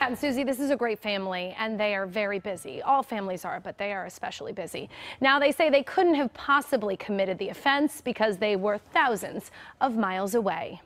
And Susie, this is a great family, and they are very busy. All families are, but they are especially busy. Now, they say they couldn't have possibly committed the offense because they were thousands of miles away.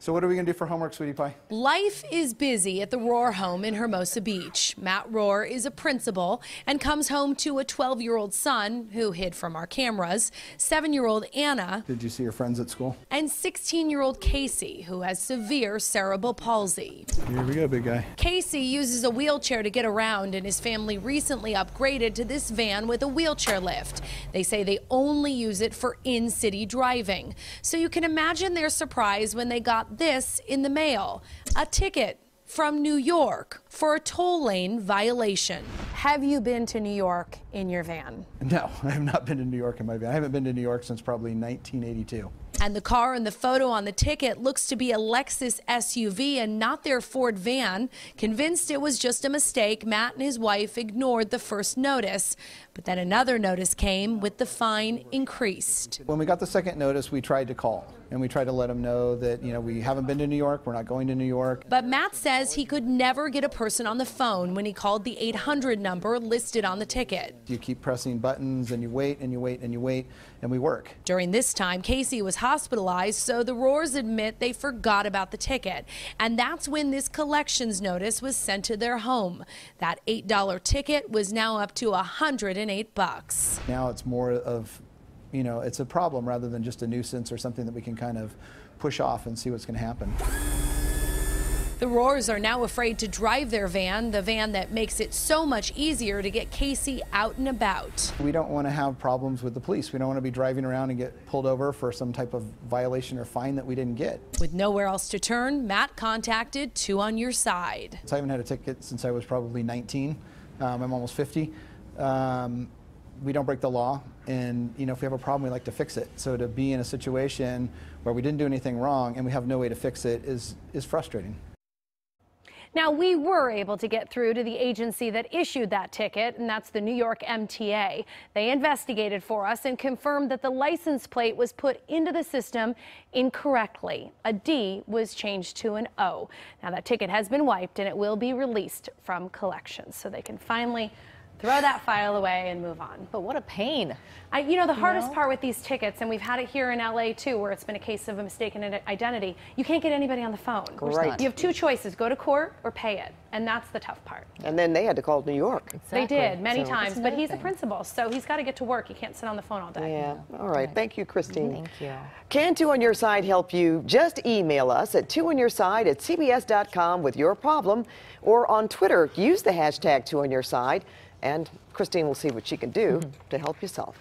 So what are we going to do for homework, sweetie pie? Life is busy at the Rohr home in Hermosa Beach. Matt Rohr is a principal and comes home to a 12-year-old son who hid from our cameras, 7-year-old Anna. Did you see your friends at school? And 16-year-old Casey, who has severe cerebral palsy. Here we go, big guy. Casey uses a wheelchair to get around, and his family recently upgraded to this van with a wheelchair lift. They say they only use it for in-city driving. So you can imagine their surprise when they got this in the mail, a ticket from New York for a toll lane violation. Have you been to New York in your van? No, I have not been to New York in my van. I haven't been to New York since probably 1982. And the car in the photo on the ticket looks to be a Lexus SUV and not their Ford van. Convinced it was just a mistake, Matt and his wife ignored the first notice. But then another notice came with the fine increased. When we got the second notice, we tried to call and we tried to let them know that, we haven't been to New York, we're not going to New York. But Matt says he could never get a person on the phone when he called the 800 number listed on the ticket. You keep pressing buttons and you wait and you wait and you wait, and we work. During this time, Casey was hospitalized, so the Rohrs admit they forgot about the ticket. And that's when this collections notice was sent to their home. That $8 ticket was now up to $108. Now it's more of, it's a problem rather than just a nuisance or something that we can kind of push off and see what's going to happen. The Rohrs are now afraid to drive their van, the van that makes it so much easier to get Casey out and about. We don't want to have problems with the police. We don't want to be driving around and get pulled over for some type of violation or fine that we didn't get. With nowhere else to turn, Matt contacted Two on Your Side. I haven't had a ticket since I was probably 19. I'm almost 50. We don't break the law, and if we have a problem, we like to fix it. So to be in a situation where we didn't do anything wrong and we have no way to fix it is frustrating. Now, we were able to get through to the agency that issued that ticket, and that's the New York MTA. They investigated for us and confirmed that the license plate was put into the system incorrectly. A D was changed to an O. Now, that ticket has been wiped, and it will be released from collections, so they can finally throw that file away and move on. But what a pain. The hardest part with these tickets, and we've had it here in LA too, where it's been a case of a mistaken identity, you can't get anybody on the phone. Right. You have two choices, go to court or pay it. And that's the tough part. And then they had to call New York. Exactly. They did many times, but he's a principal, so he's got to get to work. He can't sit on the phone all day. Yeah. All right. Thank you, Kristine. Thank you. Can Two on Your Side help you? Just email us at twoonyourside@cbs.com with your problem, or on Twitter, use the hashtag #TwoOnYourSide. And Kristine will see what she can do to help yourself.